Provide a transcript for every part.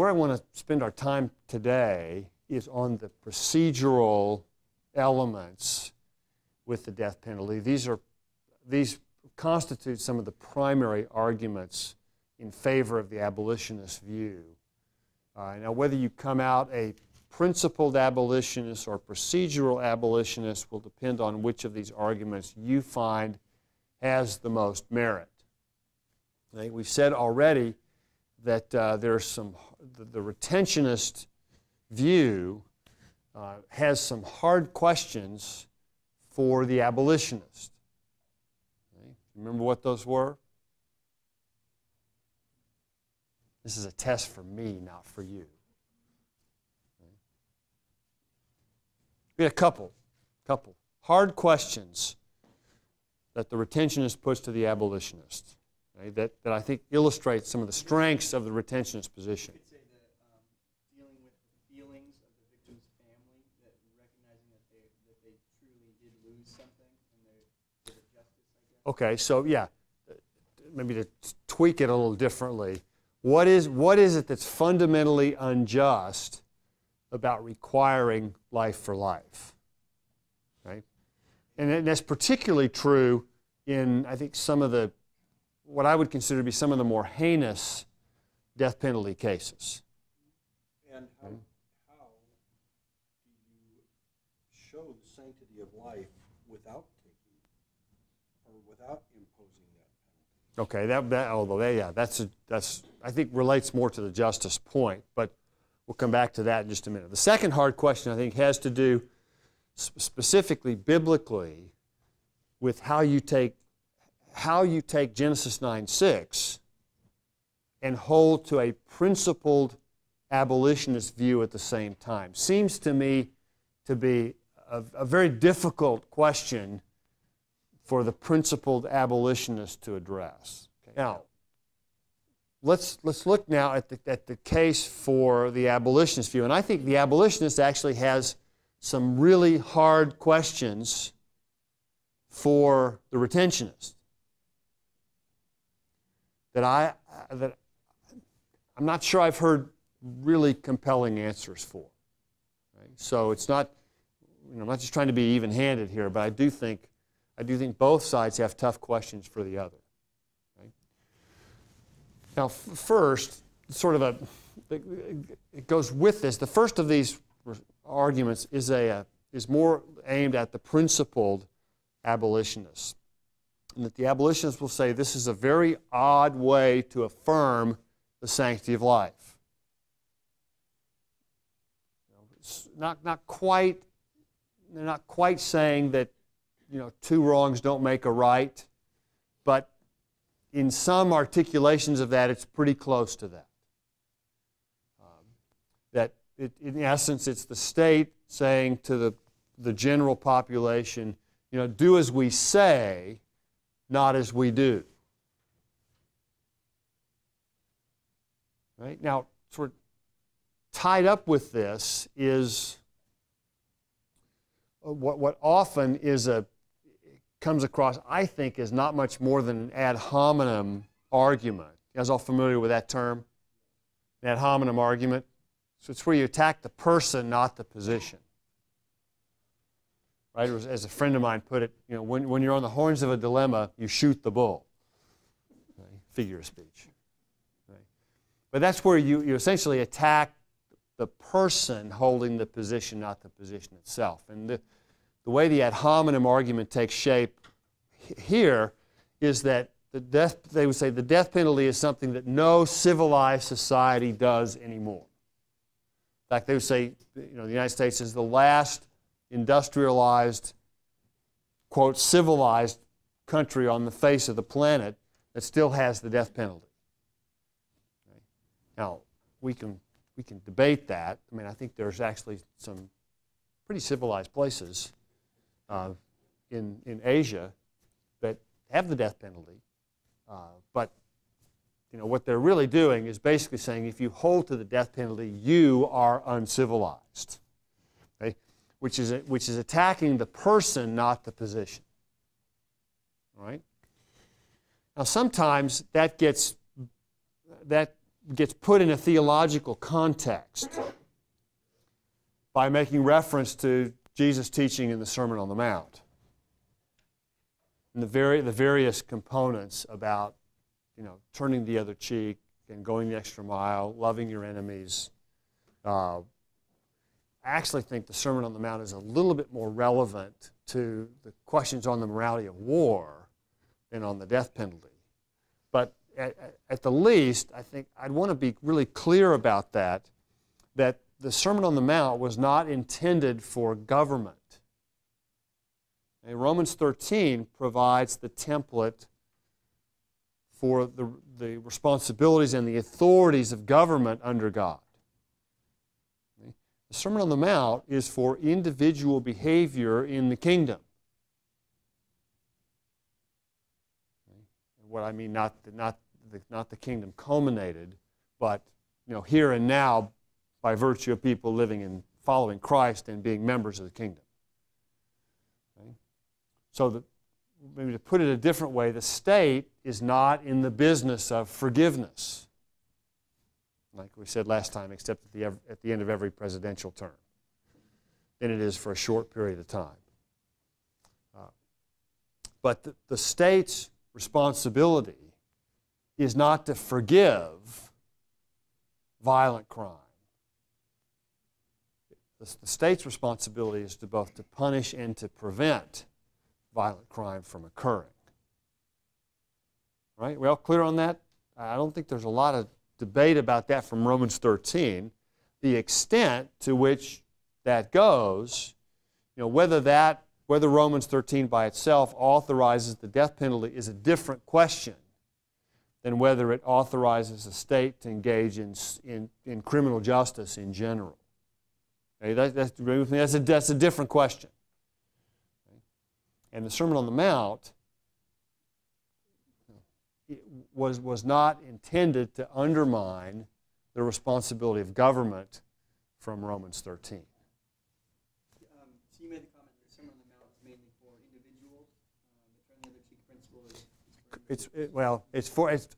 where I want to spend our time today is on the procedural elements with the death penalty. These constitute some of the primary arguments in favor of the abolitionist view. Now, whether you come out a principled abolitionist or procedural abolitionist will depend on which of these arguments you find has the most merit. I think we've said already that there's some, the retentionist view has some hard questions for the abolitionist. Okay. Remember what those were? This is a test for me, not for you. Okay. We had a couple hard questions that the retentionist puts to the abolitionist, okay, that I think illustrates some of the strengths of the retentionist position. You could say that dealing with the feelings of the victim's family, that recognizing that they truly did lose something and there's justice, I guess. Okay, so yeah, maybe to tweak it a little differently. What is it that's fundamentally unjust about requiring life for life? Right? And that's particularly true in, I think, some of the, what I would consider to be some of the more heinous death penalty cases. And how do you show the sanctity of life without taking or without imposing that penalty? Okay, that's I think relates more to the justice point, but we'll come back to that in just a minute. The second hard question, I think, has to do specifically biblically with how you take Genesis 9:6 and hold to a principled abolitionist view at the same time. Seems to me to be a very difficult question for the principled abolitionist to address. Okay. Now, let's look now at the case for the abolitionist view, and I think the abolitionist actually has some really hard questions for the retentionist that I'm not sure I've heard really compelling answers for. Right? So it's not, I'm not just trying to be even-handed here, but I do think both sides have tough questions for the other. Right? Now, first, sort of it goes with this. The first of these arguments is more aimed at the principled abolitionists, and that the abolitionists will say this is a very odd way to affirm the sanctity of life. It's not quite. They're not quite saying that two wrongs don't make a right, but in some articulations of that, it's pretty close to that. In essence, it's the state saying to the general population, do as we say, not as we do. Right? Now, sort of tied up with this is what often comes across, I think, as not much more than an ad hominem argument. You guys all familiar with that term? An ad hominem argument? So it's where you attack the person, not the position. Right? Or as a friend of mine put it, when you're on the horns of a dilemma, you shoot the bull. Right? Figure of speech. Right? But that's where you essentially attack the person holding the position, not the position itself. And the way the ad hominem argument takes shape here is that they would say the death penalty is something that no civilized society does anymore. In fact, they would say, the United States is the last industrialized, quote, civilized country on the face of the planet that still has the death penalty. Okay. Now, we can debate that. I mean, I think there's actually some pretty civilized places in Asia that have the death penalty, but what they're really doing is basically saying if you hold to the death penalty, you are uncivilized, okay? Which is attacking the person, not the position. All right? Now, sometimes that gets put in a theological context by making reference to Jesus' teaching in the Sermon on the Mount. And the various components about, turning the other cheek and going the extra mile, loving your enemies. I actually think the Sermon on the Mount is a little bit more relevant to the questions on the morality of war than on the death penalty. But at the least, I think I'd want to be really clear about that the Sermon on the Mount was not intended for government. And Romans 13 provides the template for the responsibilities and the authorities of government under God. The Sermon on the Mount is for individual behavior in the kingdom. What I mean, not the kingdom culminated, but here and now, by virtue of people living and following Christ and being members of the kingdom. Okay? So, maybe to put it a different way, the state is not in the business of forgiveness, like we said last time, except at the end of every presidential term. Then it is for a short period of time. But the state's responsibility is not to forgive violent crime. The state's responsibility is to both to punish and to prevent violent crime from occurring. Right? We all clear on that? I don't think there's a lot of debate about that from Romans 13. The extent to which that goes, whether Romans 13 by itself authorizes the death penalty is a different question than whether it authorizes the state to engage in criminal justice in general. Okay, that's a different question. Okay? And the Sermon on the Mount was not intended to undermine the responsibility of government from Romans 13. So you made the comment that the Sermon on the Mount is mainly for individuals. The turn the other cheek principle is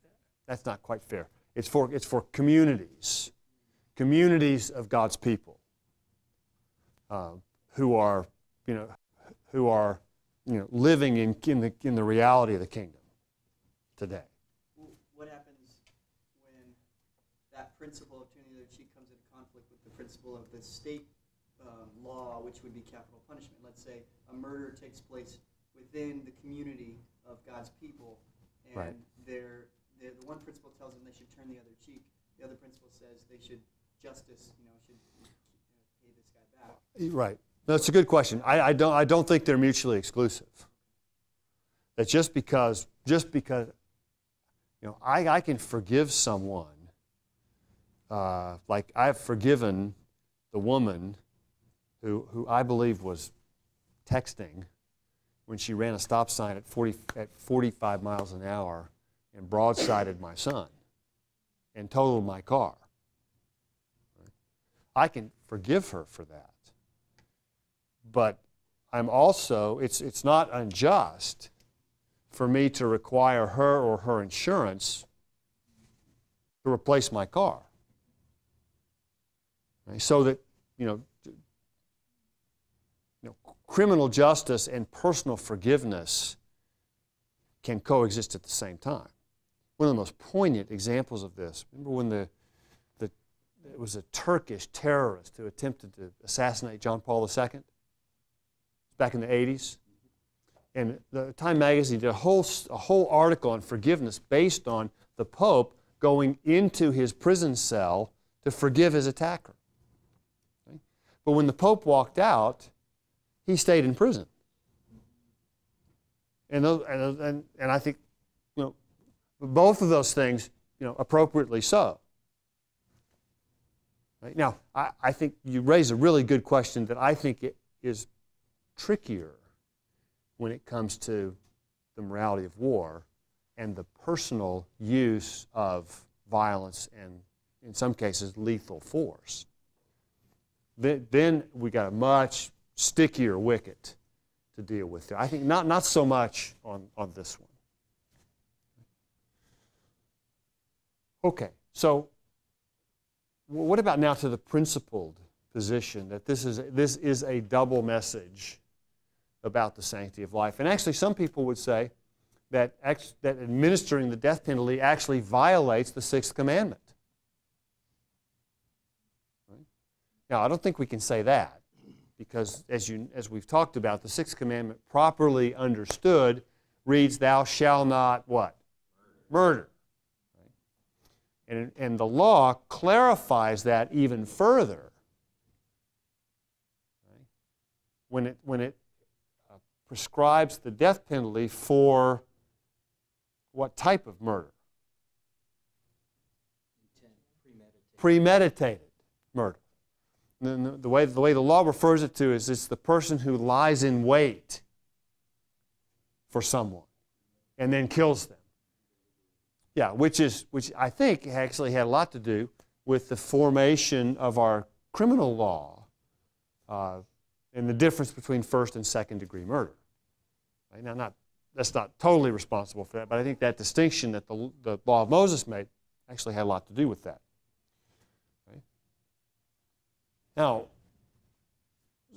that's not quite fair. It's for communities of God's people. Who are living in the reality of the kingdom today. What happens when that principle of turning the other cheek comes into conflict with the principle of the state law, which would be capital punishment? Let's say a murder takes place within the community of God's people, and right. The one principle tells them they should turn the other cheek. The other principle says they should justice, should pay this guy back. Right. That's a good question. I don't think they're mutually exclusive. That just because I can forgive someone, like I've forgiven the woman who I believe was texting when she ran a stop sign at 45 miles an hour and broadsided my son and totaled my car. I can forgive her for that. But I'm also, it's not unjust for me to require her or her insurance to replace my car. Right? So that, criminal justice and personal forgiveness can coexist at the same time. One of the most poignant examples of this, remember when it was a Turkish terrorist who attempted to assassinate John Paul II back in the 80s? And the Time magazine did a whole article on forgiveness based on the Pope going into his prison cell to forgive his attacker. Okay? But when the Pope walked out, he stayed in prison. And I think, both of those things, appropriately so. Right? Now, I think you raise a really good question that I think it is trickier when it comes to the morality of war and the personal use of violence and, in some cases, lethal force. Then we got a much stickier wicket to deal with there. I think not so much on this one. Okay, so what about now to the principled position that this is a double message about the sanctity of life? And actually, some people would say that administering the death penalty actually violates the sixth commandment. Right? Now, I don't think we can say that, because as we've talked about, the sixth commandment properly understood reads, "Thou shalt not" what? Murder. Right? And the law clarifies that even further. Right? When it prescribes the death penalty for what type of murder? Premeditated murder. The way the law refers it to is it's the person who lies in wait for someone and then kills them. Yeah, which I think actually had a lot to do with the formation of our criminal law and the difference between first and second degree murder. Right? Now, that's not totally responsible for that, but I think that distinction that the law of Moses made actually had a lot to do with that. Right? Now,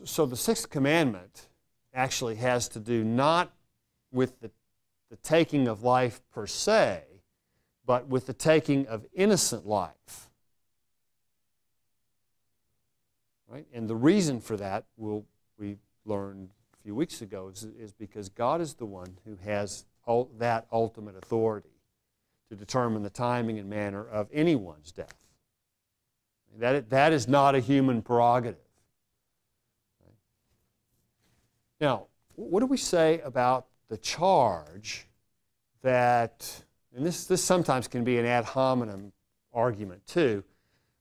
so the sixth commandment actually has to do not with the taking of life per se, but with the taking of innocent life. Right? And the reason for that, we learned a few weeks ago, is because God is the one who has that ultimate authority to determine the timing and manner of anyone's death. That is not a human prerogative. Right? Now, what do we say about the charge that, and this sometimes can be an ad hominem argument too,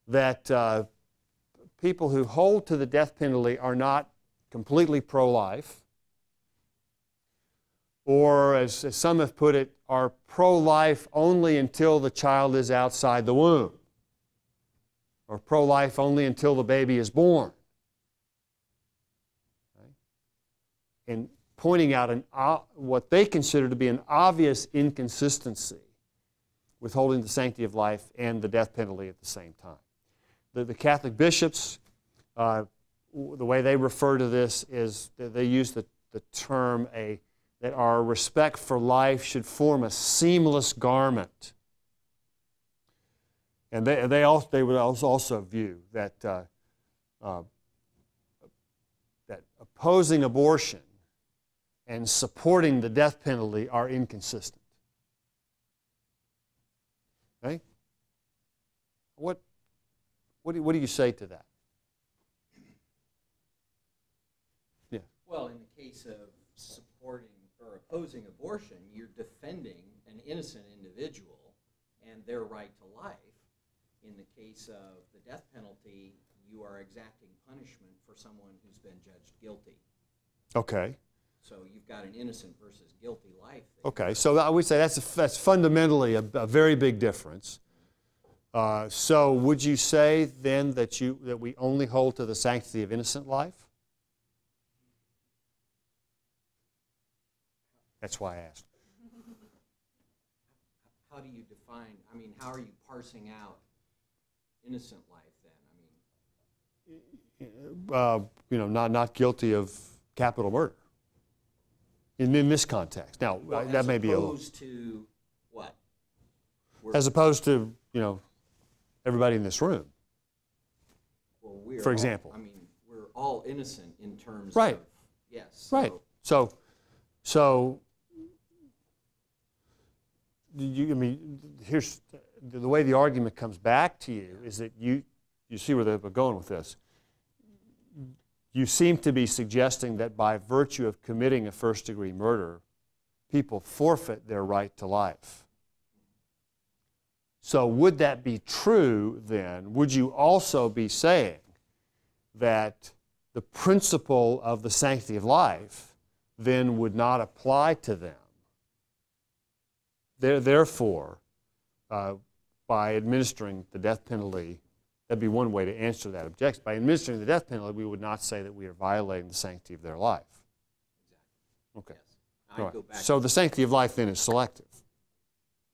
that people who hold to the death penalty are not completely pro-life, or as some have put it, are pro-life only until the child is outside the womb, or pro-life only until the baby is born. Right? And pointing out what they consider to be an obvious inconsistency with holding the sanctity of life and the death penalty at the same time. The Catholic bishops, the way they refer to this is that they use the term that our respect for life should form a seamless garment. And they would also view that that opposing abortion and supporting the death penalty are inconsistent. Okay? What do you say to that? Yeah. Well, in the case of supporting or opposing abortion, you're defending an innocent individual and their right to life. In the case of the death penalty, you are exacting punishment for someone who's been judged guilty. Okay. So you've got an innocent versus guilty life. Okay, so I would say that's fundamentally a very big difference. So would you say then that we only hold to the sanctity of innocent life? That's why I asked. How do you define, how are you parsing out innocent life then? Not guilty of capital murder. In this context. Now, that may be a little... As opposed to what? As opposed to, everybody in this room. Well, for example. We're all innocent in terms right. of... Yes. Right. So here's the way the argument comes back to you is that you see where they're going with this. You seem to be suggesting that by virtue of committing a first-degree murder, people forfeit their right to life. So would that be true then? Would you also be saying that the principle of the sanctity of life then would not apply to them? Therefore, by administering the death penalty, that'd be one way to answer that objection. By administering the death penalty, we would not say that we are violating the sanctity of their life. Exactly. Okay. Yes. All right. Go back so the sanctity of life then is selective.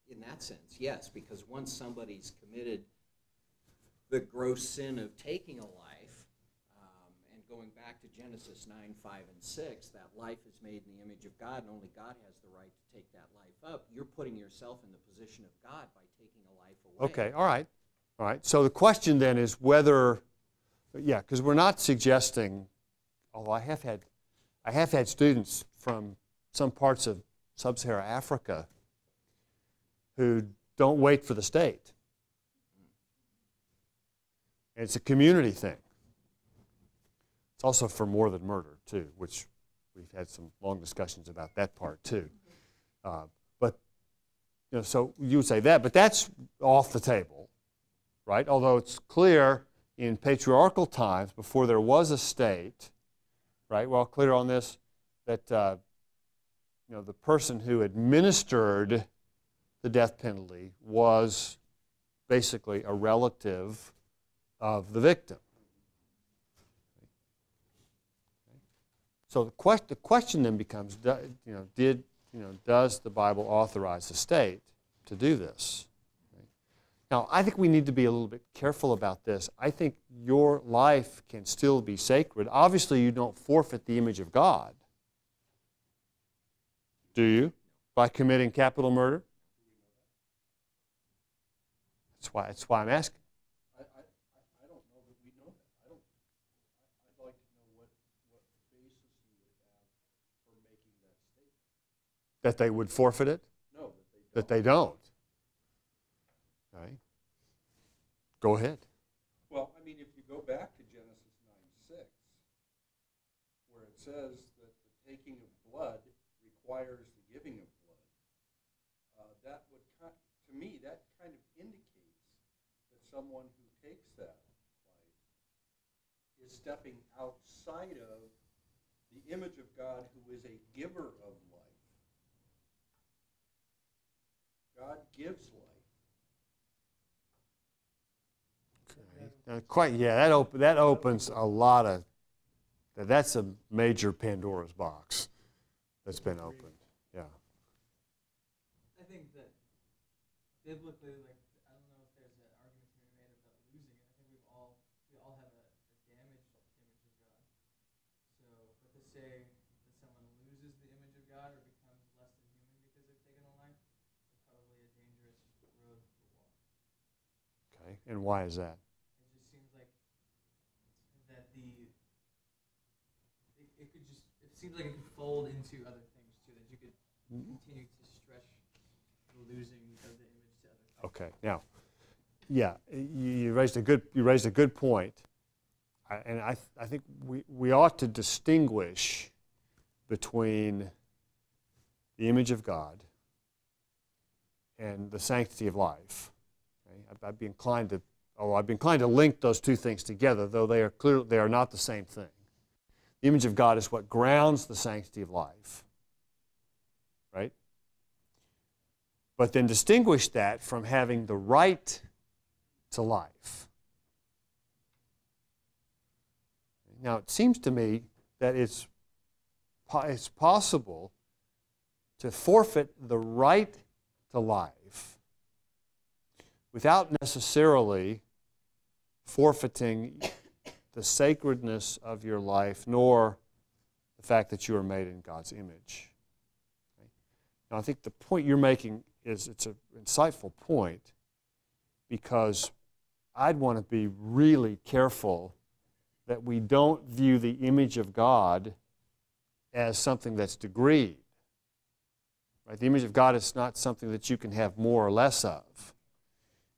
In that sense, yes, because once somebody's committed the gross sin of taking a life, and going back to Genesis 9, 5, and 6, that life is made in the image of God, and only God has the right to take that life up. You're putting yourself in the position of God by taking a life away. Okay, all right. All right. So the question then is whether, yeah, because we're not suggesting, although I have had students from some parts of sub-Saharan Africa who don't wait for the state. And it's a community thing. It's also for more than murder, too, which we've had some long discussions about that part, too. But, you know, so you would say that, but that's off the table, right? Although it's clear in patriarchal times, before there was a state, right? Well, clear on this, that, you know, the person who administered the death penalty was basically a relative of the victim. So the question then becomes, does the Bible authorize the state to do this? Now, I think we need to be a little bit careful about this. I think your life can still be sacred. Obviously, you don't forfeit the image of God. Do you? By committing capital murder? That's why I'm asking. I don't know that we know that. I'd like to know what basis you would have for making that statement. That they would forfeit it? No, that they don't. Right? Go ahead. Well, I mean, if you go back to Genesis 9:6, where it says that the taking of blood requires the giving of blood, that would, to me, that kind of indicates that someone who takes that life is stepping outside of the image of God, who is a giver of life. God gives life. That opens a lot of, that's a major Pandora's box that's been opened. Yeah. I think that biblically, like, I don't know if there's an argument to be made about losing it. I think we all have a damaged image of God. So, but to say that someone loses the image of God or becomes less than human because they've taken a life is probably a dangerous road to walk. Okay, and why is that? It seems like it could fold into other things too, that you could continue to stretch the losing of the image to other things. Okay, now, yeah, you raised a good point, and I think we ought to distinguish between the image of God and the sanctity of life. Okay? I'd be inclined to link those two things together, though they are not the same thing. The image of God is what grounds the sanctity of life, right? But then distinguish that from having the right to life. Now, it seems to me that it's possible to forfeit the right to life without necessarily forfeiting the sacredness of your life, nor the fact that you are made in God's image. Okay? Now, I think the point you're making it's an insightful point, because I'd want to be really careful that we don't view the image of God as something that's degreed. Right? The image of God is not something that you can have more or less of,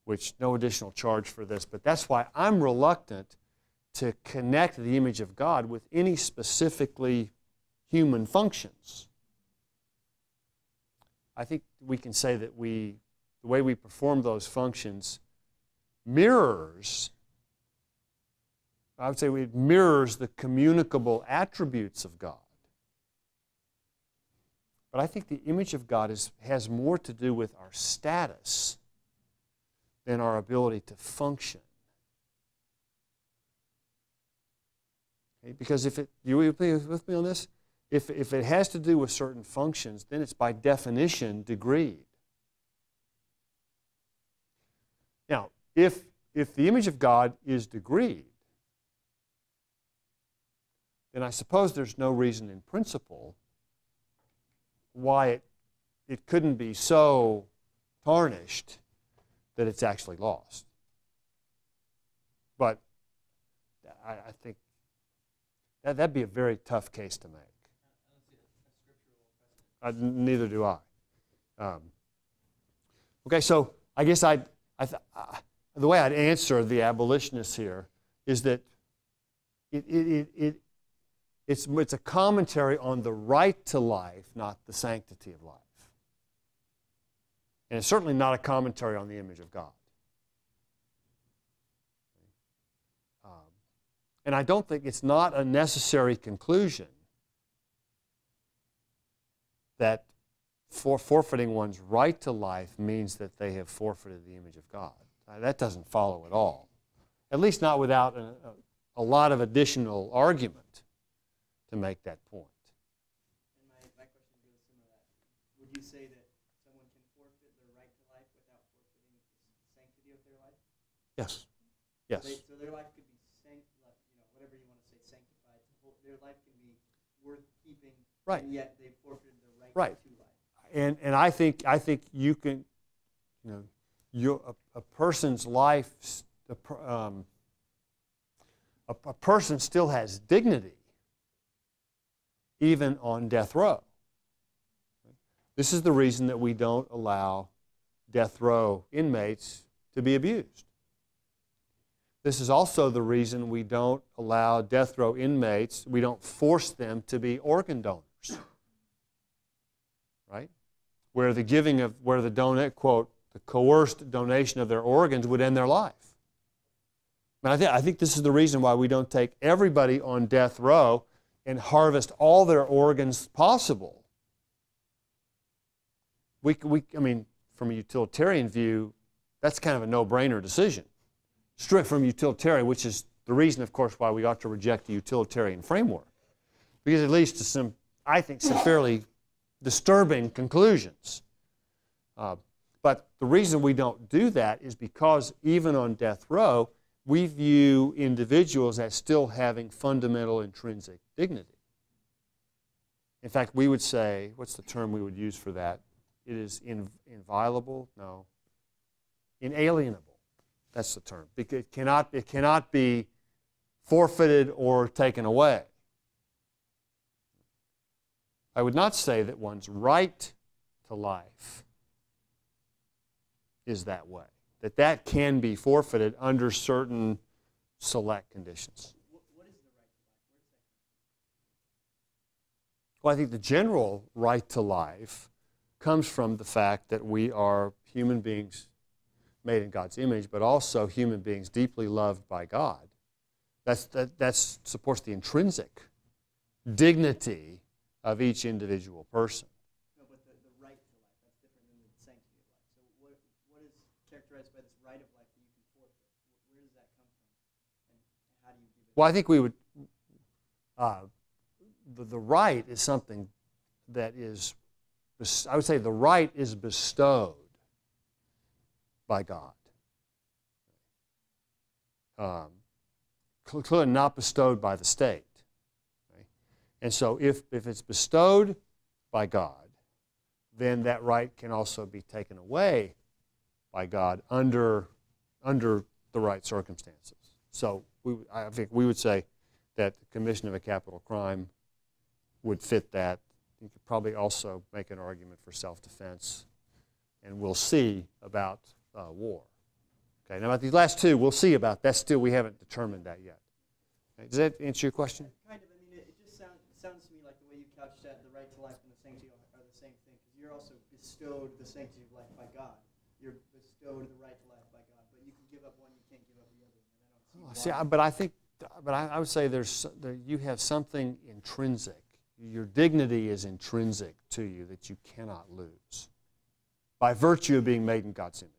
which no additional charge for this, but that's why I'm reluctant to connect the image of God with any specifically human functions. I think we can say that the way we perform those functions mirrors, I would say it mirrors the communicable attributes of God. But I think the image of God has more to do with our status than our ability to function. Okay? Because you will be with me on this? If it has to do with certain functions, then it's by definition degreed. Now, if if the image of God is degreed, then I suppose there's no reason in principle why it couldn't be so tarnished that it's actually lost. But I think that'd be a very tough case to make. Neither do I. Okay, so I guess the way I'd answer the abolitionists here is that it's a commentary on the right to life, not the sanctity of life. And it's certainly not a commentary on the image of God. And I don't think it's not a necessary conclusion that forfeiting one's right to life means that they have forfeited the image of God. That doesn't follow at all. At least not without a lot of additional argument to make that point. And my question goes similar to that. Would you say that someone can forfeit their right to life without forfeiting the sanctity of their life? Yes. Yes. So their life could be whatever you want to say, sanctified. Their life can be worth keeping, right. And yet they've forfeited their right to life. And I think you can, a person's life, a person still has dignity even on death row. This is the reason that we don't allow death row inmates to be abused. This is also the reason we don't allow death row inmates, we don't force them to be organ donors. Right? Where the coerced donation of their organs would end their life. And I think this is the reason why we don't take everybody on death row and harvest all their organs possible. I mean, from a utilitarian view, that's kind of a no-brainer decision. Strict from utilitarian, which is the reason, of course, why we ought to reject the utilitarian framework. Because it leads to some fairly disturbing conclusions. But the reason we don't do that is because even on death row, we view individuals as still having fundamental intrinsic dignity. In fact, we would say, what's the term we would use for that? It is inviolable? No. Inalienable. That's the term. It cannot be forfeited or taken away. I would not say that one's right to life is that way. That can be forfeited under certain select conditions. What is the right to life? Where does that come from? Well, I think the general right to life comes from the fact that we are human beings made in God's image, but also human beings deeply loved by God. That supports the intrinsic dignity of each individual person. No, but the right to life, that's different than the sanctity of life. So what is characterized by this right of life that you can forfeit? Where does that come from? And how do you give it? Well, I think we would, the right is something that is, I would say the right is bestowed by God. Clearly not bestowed by the state. Right? And so if it's bestowed by God, then that right can also be taken away by God under the right circumstances. So I think we would say that the commission of a capital crime would fit that. You could probably also make an argument for self-defense, and we'll see about war. Okay, now about these last two, we'll see about that. Still, we haven't determined that yet. Okay, does that answer your question? Kind of. I mean, it just sounds to me like the way you couched that, the right to life and the sanctity are the same thing. Because you're also bestowed the sanctity of life by God. You're bestowed the right to life by God, but you can give up one, you can't give up the other. And I don't see why. I would say you have something intrinsic. Your dignity is intrinsic to you that you cannot lose by virtue of being made in God's image.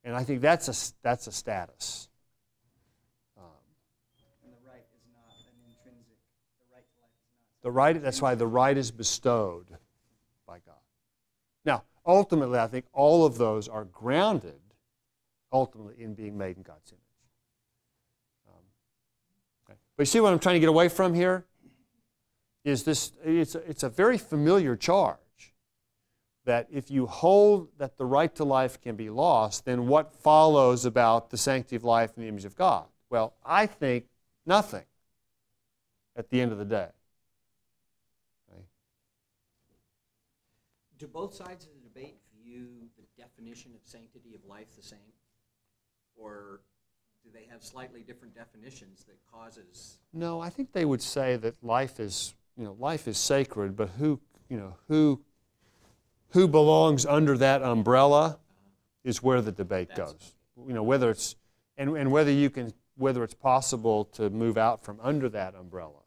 And I think that's a status. And the right is not an intrinsic. The right to life is not. That's why the right is bestowed by God. Now, ultimately, I think all of those are grounded ultimately in being made in God's image. Okay. But you see what I'm trying to get away from here? Is this, it's a very familiar charge that if you hold that the right to life can be lost, then what follows about the sanctity of life in the image of God? Well, I think nothing at the end of the day. Okay. Do both sides of the debate view the definition of sanctity of life the same? Or do they have slightly different definitions that causes? No, I think they would say that life is sacred, but who belongs under that umbrella is where the debate goes. Whether it's and whether it's possible to move out from under that umbrella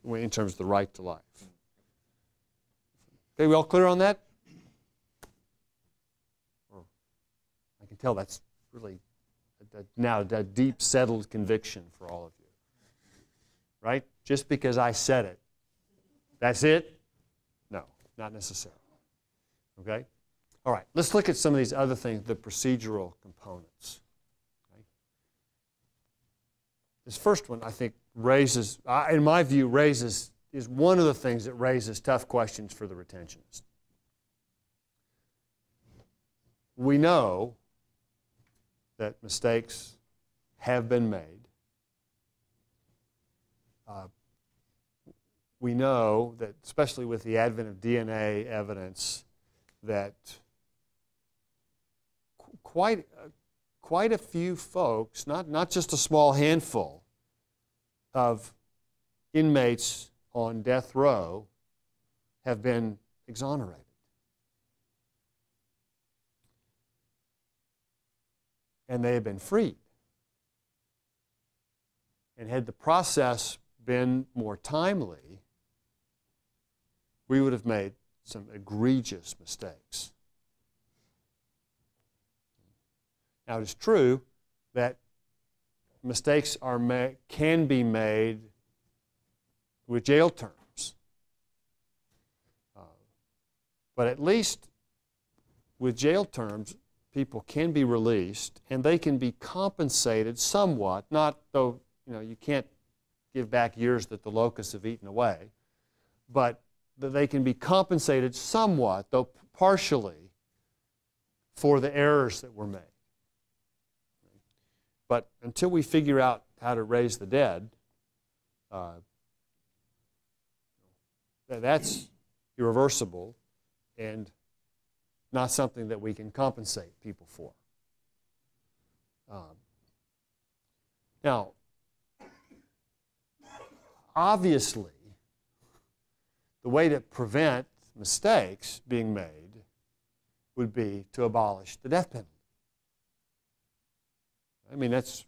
in terms of the right to life. Okay, we all clear on that? I can tell that's really now a deep settled conviction for all of you. Right? Just because I said it, that's it? No, not necessarily. Okay? All right, let's look at some of these other things, the procedural components. Okay? This first one, I think, in my view, is one of the things that raises tough questions for the retentionist. We know that mistakes have been made. We know that, especially with the advent of DNA evidence, that quite a few folks, not just a small handful of inmates on death row, have been exonerated. And they have been freed. And had the process been more timely, we would have made some egregious mistakes. Now, it is true that mistakes can be made with jail terms. But at least with jail terms, people can be released and they can be compensated somewhat, not though, you can't give back years that the locusts have eaten away, but that they can be compensated somewhat, though partially, for the errors that were made. But until we figure out how to raise the dead, that's irreversible and not something that we can compensate people for. Now, obviously, the way to prevent mistakes being made would be to abolish the death penalty. I mean, that's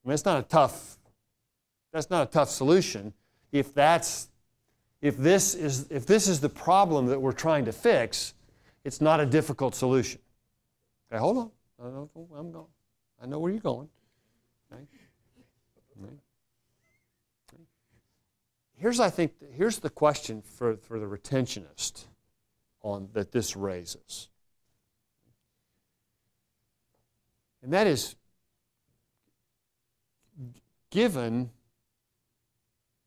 not a tough solution. If this is the problem that we're trying to fix, it's not a difficult solution. Okay, hold on. I'm going. I know where you're going. Okay. Okay. Here's the question for the retentionist that this raises. And that is, given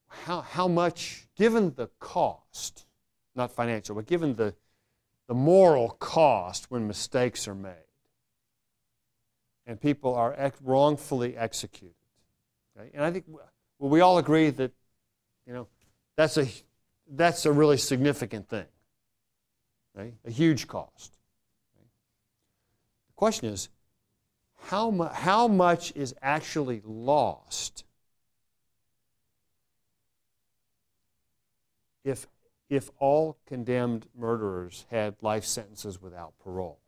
how much, given the cost, not financial, but given the moral cost when mistakes are made and people are wrongfully executed. Okay? And I think we all agree that that's a really significant thing, right? A huge cost. Okay? The question is, how much is actually lost if all condemned murderers had life sentences without parole?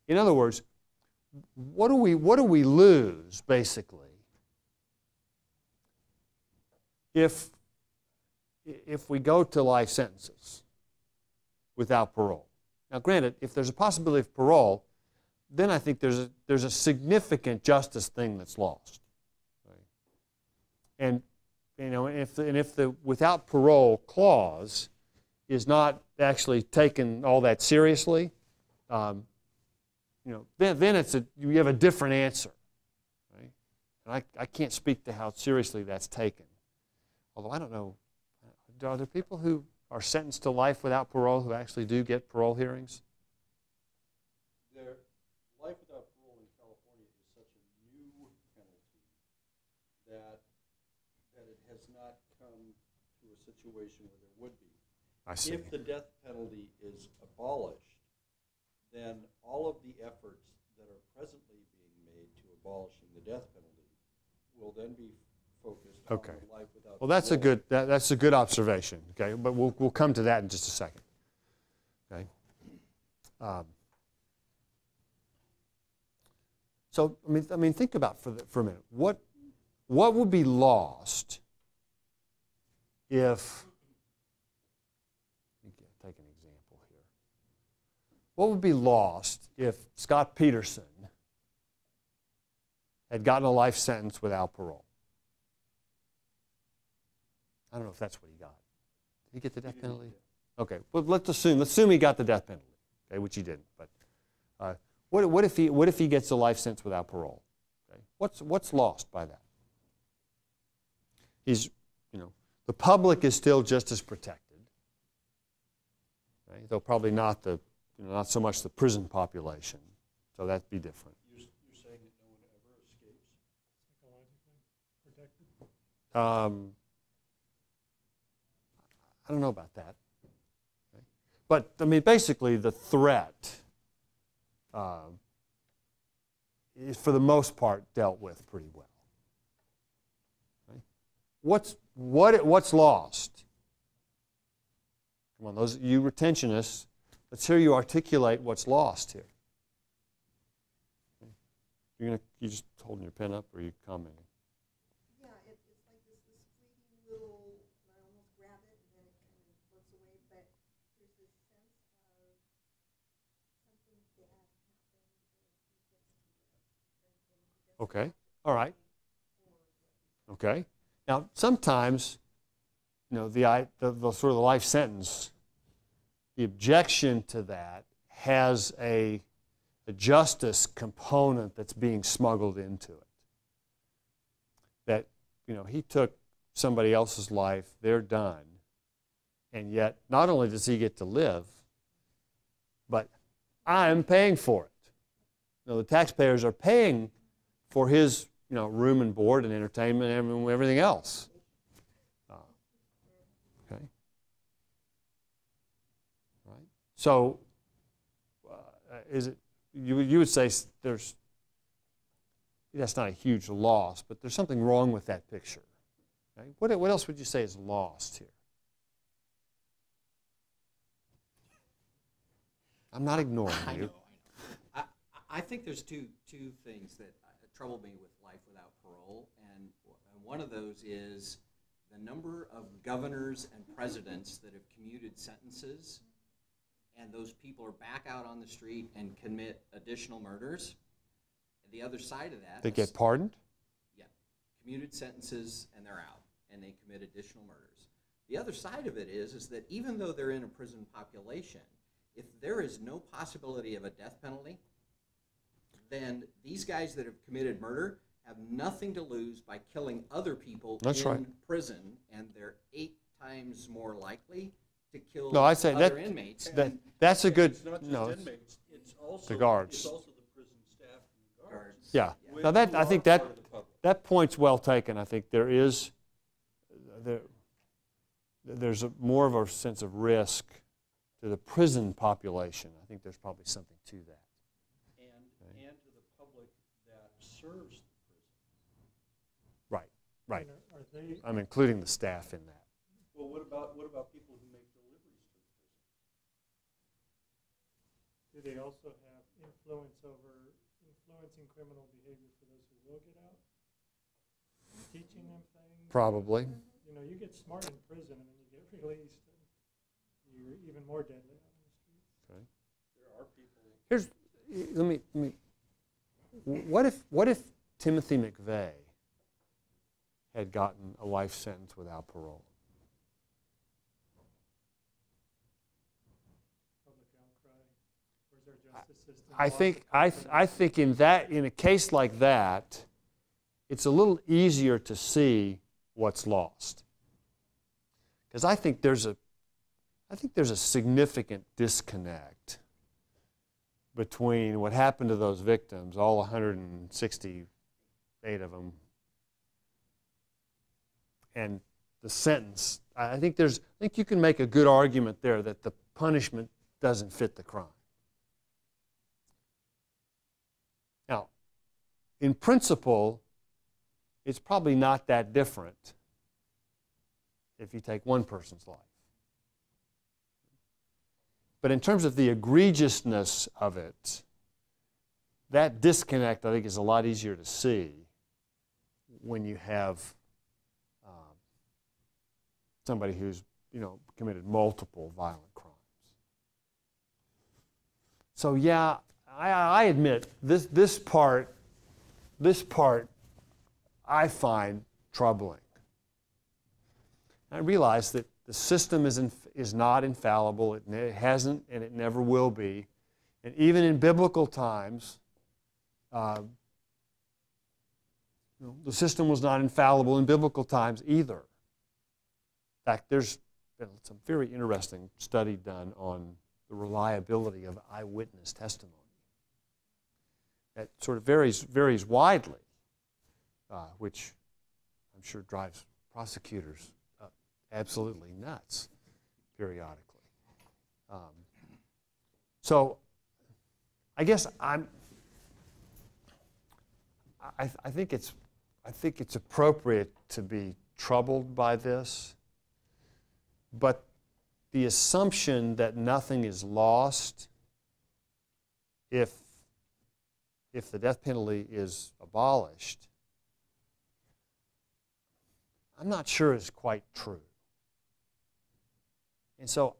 In other words, what do we lose, basically, if we go to life sentences without parole? Now, granted, if there's a possibility of parole, then I think there's a significant justice thing that's lost. Right? And if the without parole clause is not actually taken all that seriously, then you have a different answer, right? And I can't speak to how seriously that's taken. Although I don't know, are there people who are sentenced to life without parole who actually do get parole hearings? Life without parole in California is such a new penalty that it has not come to a situation where there would be. I see. If the death penalty is abolished, then all of the efforts that are presently being made to abolishing the death penalty will then be focused on life without Well, that's parole. that's a good observation. Okay, but we'll come to that in just a second. Okay. So I mean, think about for a minute. What would be lost if? Let me take an example here. What would be lost if Scott Peterson had gotten a life sentence without parole? I don't know if that's what he got. Did he get the death penalty? Okay, well, let's assume he got the death penalty, okay, which he didn't. But what if he gets a life sentence without parole? Okay, what's lost by that? The public is still just as protected, right? Though probably not not so much the prison population, so that'd be different. You're saying that no one ever escapes? Psychologically protected? I don't know about that. Okay. But, I mean, basically the threat is, for the most part, dealt with pretty well. Okay. What's lost? Come on, those you retentionists, let's hear you articulate what's lost here. Okay. You just holding your pen up, or are you commenting? Yeah, it's like this fleeting little, I almost grab it and then it kind of floats away, but there's this sense of something bad happened and he gets to live. Okay, all right. Okay. Now, sometimes, the sort of the life sentence, the objection to that has a justice component that's being smuggled into it. That, he took somebody else's life, they're done, and yet not only does he get to live, but I'm paying for it. The taxpayers are paying for his room and board and entertainment and everything else. Okay. Right. So, is it? You would say that's not a huge loss, but there's something wrong with that picture. Okay? What else would you say is lost here? I'm not ignoring you. I think there's two things that trouble me with life without parole, and one of those is the number of governors and presidents that have commuted sentences, and those people are back out on the street and commit additional murders. And the other side of that, They get pardoned? Yeah, commuted sentences and they're out, and they commit additional murders. The other side of it is that even though they're in a prison population, if there is no possibility of a death penalty, then these guys that have committed murder have nothing to lose by killing other people in prison, and they're 8 times more likely to kill other inmates. That's a good. It's not just inmates. It's also the guards. It's also the prison staff and the guards. Yeah. Now I think that point's well taken. I think there's more of a sense of risk to the prison population. I think there's probably something to that. And to the public that serves the prison. Right. Are they, I'm including the staff in that. Well, what about people who make deliveries to the prison? do they also have influencing criminal behavior for those who will get out? Teaching them things? Probably. You get smart in prison and then you get released and you're even more deadly out on the streets. Okay. There are people. Let me. What if Timothy McVeigh had gotten a life sentence without parole? Public outcry. Where's is our justice system? I think in a case like that, it's a little easier to see what's lost. Because I think there's a significant disconnect between what happened to those victims, all 168 of them, and the sentence. I think you can make a good argument there that the punishment doesn't fit the crime. Now, in principle, it's probably not that different if you take one person's life. But in terms of the egregiousness of it, that disconnect, I think, is a lot easier to see when you have somebody who's, committed multiple violent crimes. So yeah, I admit this part I find troubling. I realize that the system is not infallible. It hasn't, and it never will be. And even in biblical times, the system was not infallible in biblical times either. In fact, there's been some very interesting study done on the reliability of eyewitness testimony. That sort of varies widely, which I'm sure drives prosecutors absolutely nuts periodically. So I guess I think it's appropriate to be troubled by this, but the assumption that nothing is lost if the death penalty is abolished, I'm not sure is quite true. And so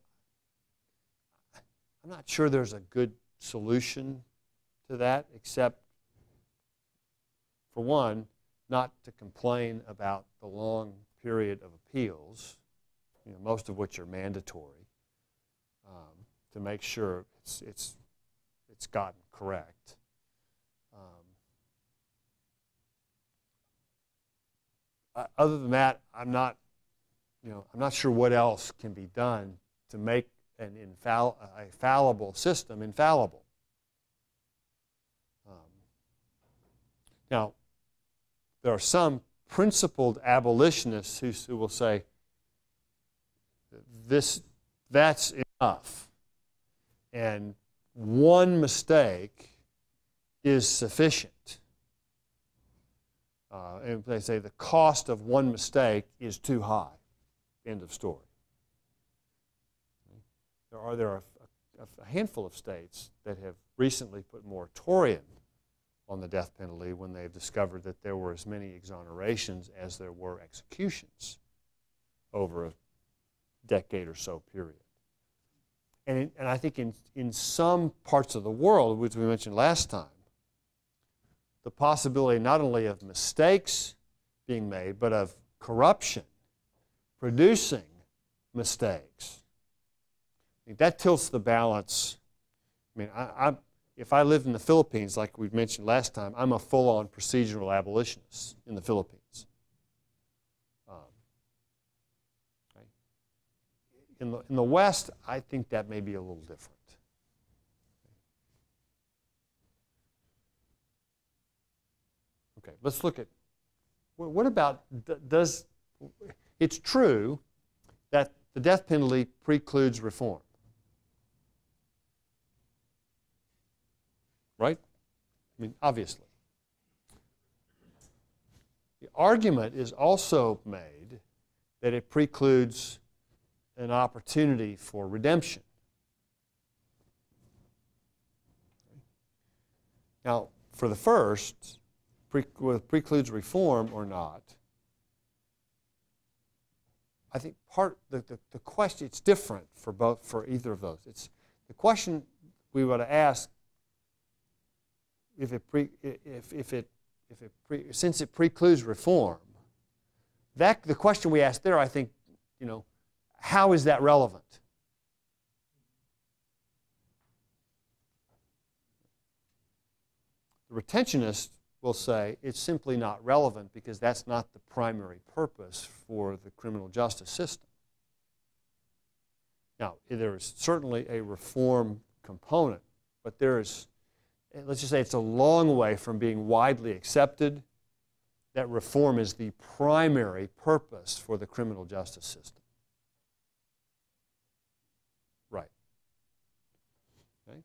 I'm not sure there's a good solution to that, except, for one, not to complain about the long period of appeals, most of which are mandatory, to make sure it's gotten correct. Other than that, I'm not sure what else can be done to make a fallible system infallible. Now, there are some principled abolitionists who will say that's enough, and one mistake is sufficient. And they say the cost of one mistake is too high. End of story. There are a handful of states that have recently put moratorium on the death penalty when they've discovered that there were as many exonerations as there were executions over a decade or so period. And I think in some parts of the world, which we mentioned last time, the possibility not only of mistakes being made, but of corruption producing mistakes. I think that tilts the balance. I mean, if I lived in the Philippines, like we mentioned last time, I'm a full-on procedural abolitionist in the Philippines. Right? In the West, I think that may be a little different. Okay, let's look at, what about, it's true that the death penalty precludes reform. Right? I mean, obviously. The argument is also made that it precludes an opportunity for redemption. Now, for the first, whether it precludes reform or not, I think the question, it's different for either of those. It's the question we want to ask, since it precludes reform, the question we ask there, I think, how is that relevant? retentionists will say it's simply not relevant because that's not the primary purpose for the criminal justice system. Now, there is certainly a reform component, but there is, let's just say it's a long way from being widely accepted that reform is the primary purpose for the criminal justice system. Right. Okay.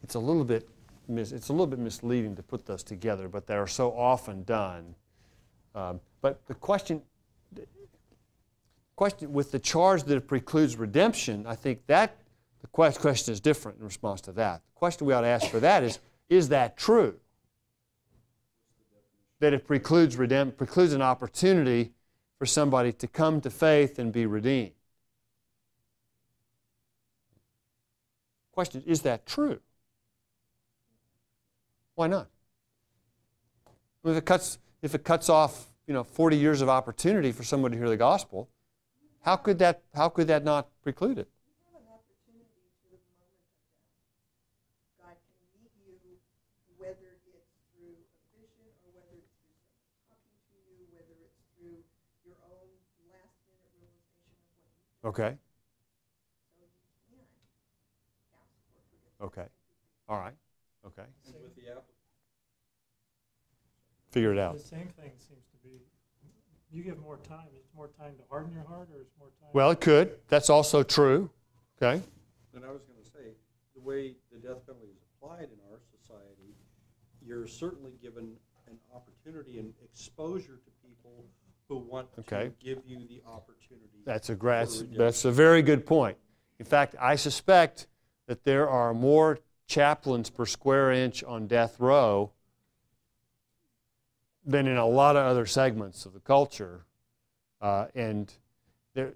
It's a little bit misleading to put those together, but they are so often done. But the question with the charge that it precludes redemption, I think that the question is different in response to that. The question we ought to ask for that is that true? That it precludes an opportunity for somebody to come to faith and be redeemed. Question, is that true? Why not? If it cuts off 40 years of opportunity for someone to hear the gospel, how could that not preclude it? You have an opportunity to the moment of death. God can meet you, whether it's through a vision or whether it's through someone talking to you, whether it's through your own last-minute realization of what you've done. Okay. So you can ask for forgiveness. Okay. All right. Okay. And with the Figure it out. The same thing seems to be, you give more time. Is it more time to harden your heart, or is it more time? Well, it could. That's also true. Okay. And I was going to say, the way the death penalty is applied in our society, you're certainly given an opportunity and exposure to people who want Okay. to give you the opportunity. That's a very good point. In fact, I suspect that there are more chaplains per square inch on death row than in a lot of other segments of the culture. And there,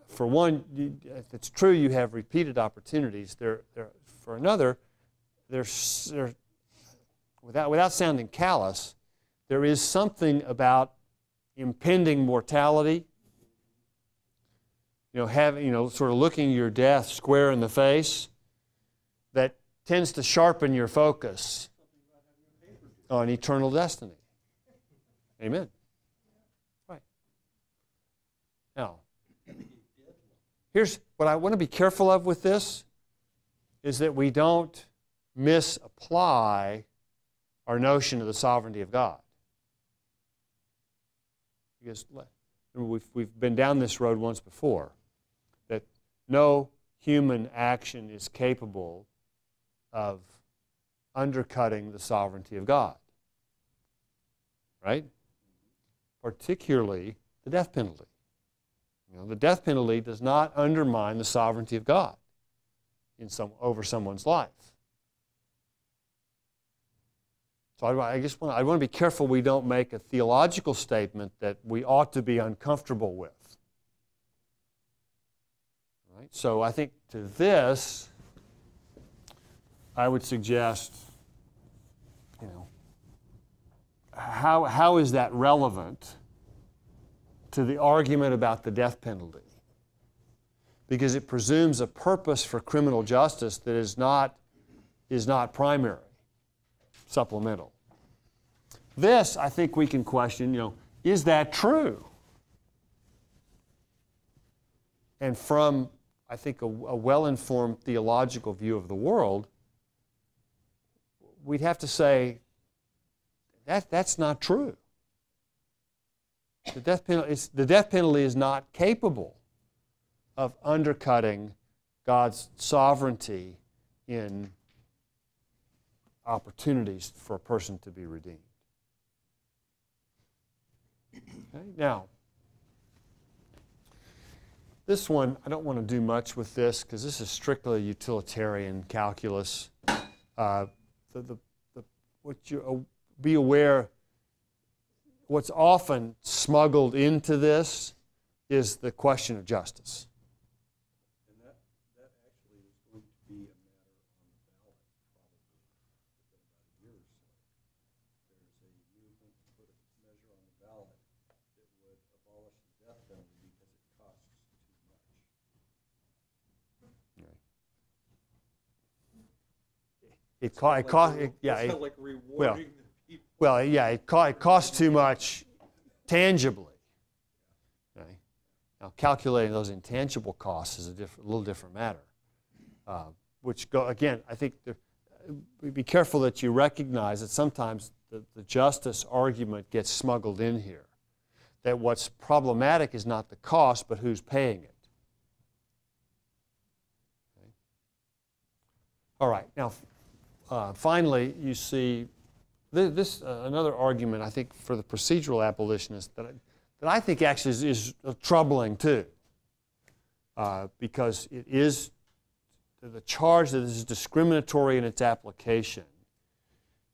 for one, if it's true you have repeated opportunities. For another, without sounding callous, there is something about impending mortality, sort of looking your death square in the face, that tends to sharpen your focus on eternal destiny. Amen. Right. Now, here's what I want to be careful of with this, is that we don't misapply our notion of the sovereignty of God. Because we've been down this road once before, that no human action is capable of undercutting the sovereignty of God. Right? Particularly the death penalty. The death penalty does not undermine the sovereignty of God over someone's life. So I want to be careful we don't make a theological statement that we ought to be uncomfortable with. Right? So I think to this, I would suggest, how is that relevant to the argument about the death penalty? Because it presumes a purpose for criminal justice that is not primary, supplemental. This, I think we can question, is that true? And from, I think, a well-informed theological view of the world, we'd have to say, that's not true. The death penalty is not capable of undercutting God's sovereignty in opportunities for a person to be redeemed. Okay? Now, this one, I don't want to do much with this because this is strictly utilitarian calculus. Be aware, what's often smuggled into this is the question of justice. And that actually is going to be a matter on the ballot probably within about a year or so. There's a movement to put a measure on the ballot that would abolish the death penalty because it costs too much. Right. It It's not costs, like yeah, it's not like rewarding the people. well, yeah, it costs too much tangibly. Okay? Now, calculating those intangible costs is a little different matter. Again, I think be careful that you recognize that sometimes the justice argument gets smuggled in here. That what's problematic is not the cost, but who's paying it. Okay? All right, now finally, you see this another argument, I think, for the procedural abolitionist that I think actually is troubling too, because it is the charge that this is discriminatory in its application,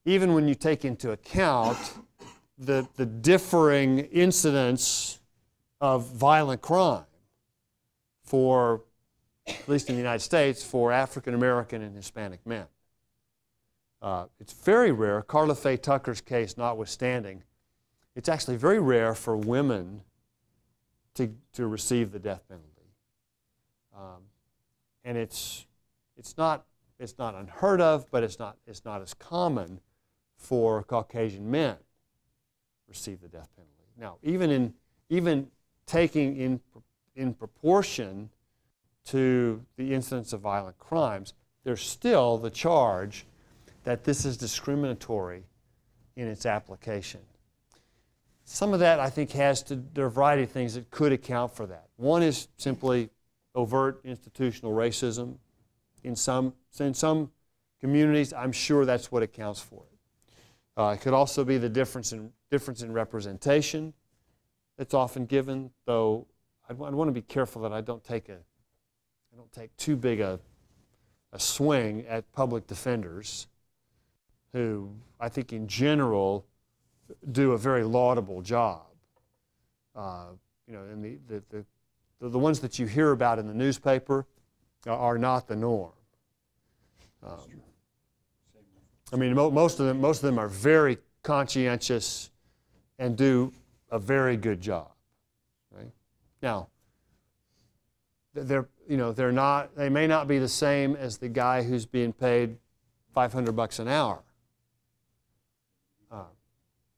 even when you take into account the differing incidence of violent crime for, at least in the United States, for African American and Hispanic men. It's very rare, Carla Faye Tucker's case notwithstanding, it's actually very rare for women to receive the death penalty. And it's not unheard of, but it's not as common for Caucasian men to receive the death penalty. Now, even taking in proportion to the incidence of violent crimes, there's still the charge that this is discriminatory in its application. Some of that, I think, there are a variety of things that could account for that. One is simply overt institutional racism. In some communities, I'm sure that's what accounts for it. It could also be the difference in representation that's often given, though I want to be careful that I don't take too big a swing at public defenders, who I think in general do a very laudable job. And the ones that you hear about in the newspaper are not the norm. I mean, most of them are very conscientious and do a very good job. Right? Now, they may not be the same as the guy who's being paid $500 an hour.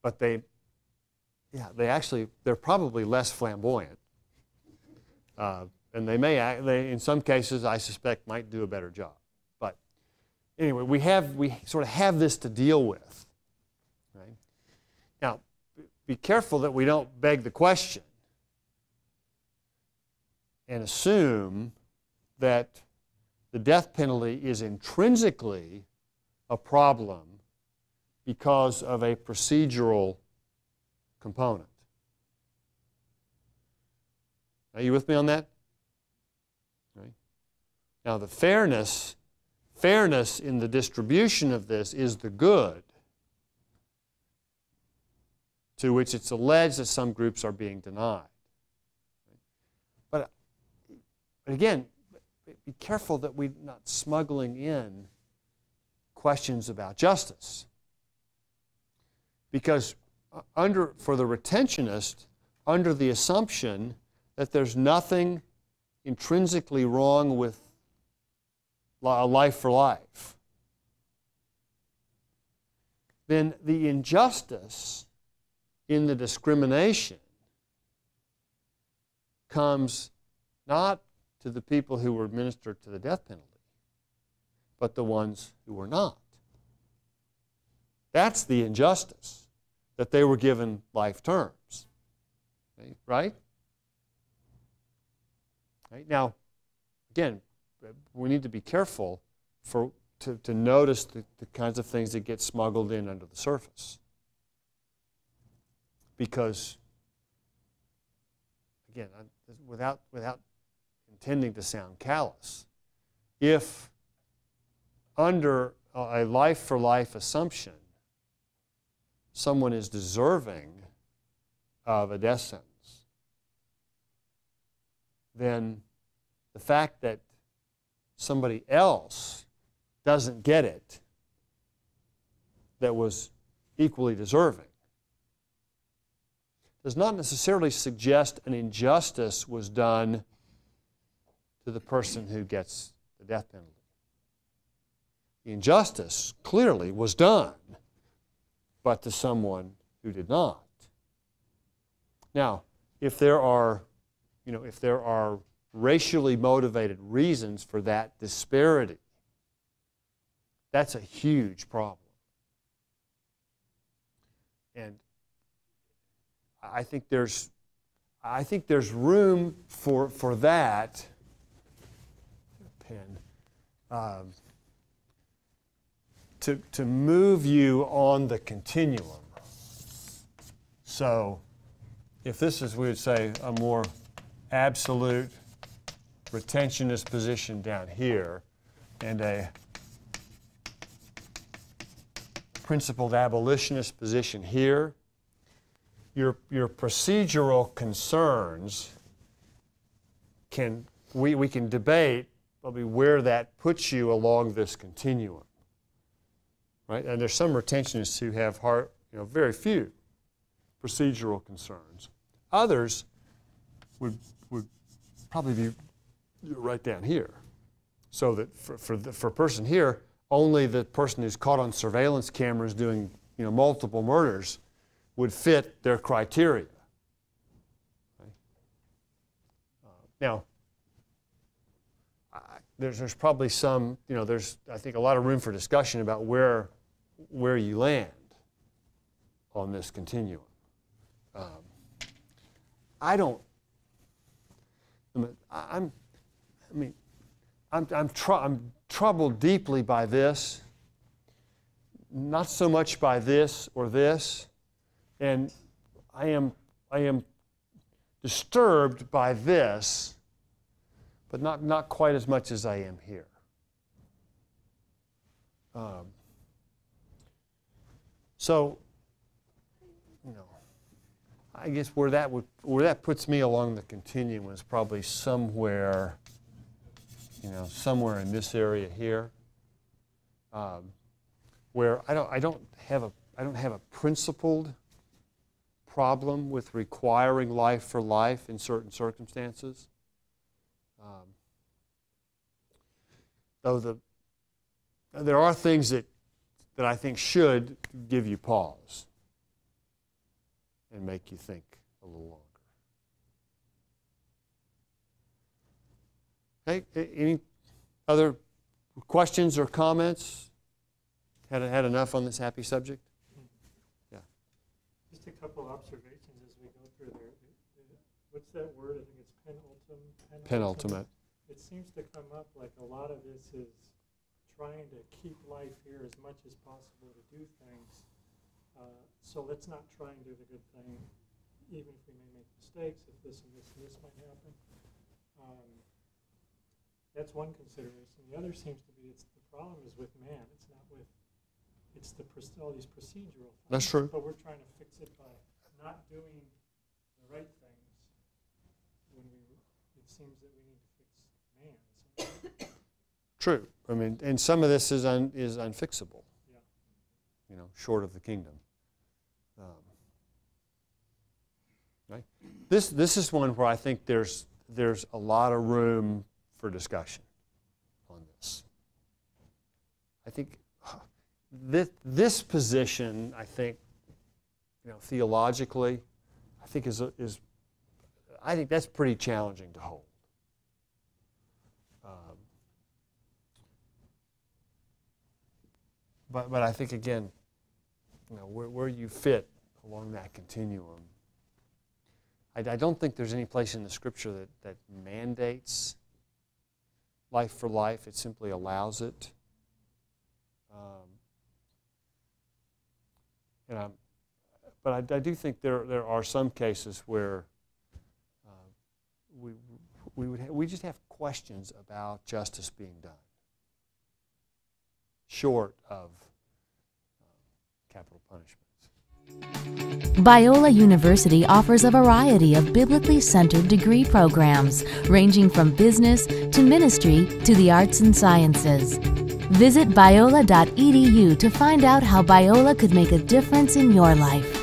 But they're probably less flamboyant. And they in some cases, I suspect, might do a better job. But anyway, we sort of have this to deal with. Right? Now, be careful that we don't beg the question and assume that the death penalty is intrinsically a problem because of a procedural component. Are you with me on that? Right. Now, the fairness in the distribution of this is the good to which it's alleged that some groups are being denied. But again, be careful that we're not smuggling in questions about justice. Because for the retentionist, under the assumption that there's nothing intrinsically wrong with a life for life, then the injustice in the discrimination comes not to the people who were administered to the death penalty, but the ones who were not. That's the injustice, that they were given life terms. Okay, right? Right? Now, again, we need to be careful to notice the kinds of things that get smuggled in under the surface. Because, again, without intending to sound callous, if under a life-for-life assumption someone is deserving of a death sentence, then the fact that somebody else doesn't get it that was equally deserving does not necessarily suggest an injustice was done to the person who gets the death penalty. injustice clearly was done, but to someone who did not. Now, if there are racially motivated reasons for that disparity, that's a huge problem. And I think there's room for that. Pen. To move you on the continuum. So, if this is, we would say, a more absolute retentionist position down here, and a principled abolitionist position here, your procedural concerns we can debate probably where that puts you along this continuum, right? And there's some retentionists who have very few procedural concerns. Others would probably be right down here, so that for a person here, only the person who's caught on surveillance cameras doing multiple murders would fit their criteria. Okay? Now, there's probably some, there's, I think, a lot of room for discussion about where you land on this continuum. I'm troubled deeply by this, not so much by this or this, and I am disturbed by this, but not quite as much as I am here. So, I guess where that puts me along the continuum is probably somewhere, somewhere in this area here, where I don't have a principled problem with requiring life for life in certain circumstances. Though there are things that I think should give you pause and make you think a little longer. Okay, any other questions or comments? Had enough on this happy subject? Yeah. Just a couple observations as we go through there. What's that word? I think it's penultimate. It seems to come up like a lot of this is trying to keep life here as much as possible to do things. So let's not try and do the good thing, even if we may make mistakes, if this and this and this might happen. That's one consideration. The other seems to be the problem is with man. It's not with, all these procedural things. That's true. But we're trying to fix it by not doing the right things when it seems that we need to fix man. True. I mean, and some of this is unfixable. Yeah. Short of the kingdom. Right. This is one where I think there's a lot of room for discussion on this. I think this position, I think, theologically, I think I think that's pretty challenging to hold. But I think, again, where you fit along that continuum, I don't think there's any place in the Scripture that mandates life for life. It simply allows it. But I do think there are some cases where we just have questions about justice being done, short of capital punishments. Biola University offers a variety of biblically centered degree programs, ranging from business to ministry to the arts and sciences. Visit biola.edu to find out how Biola could make a difference in your life.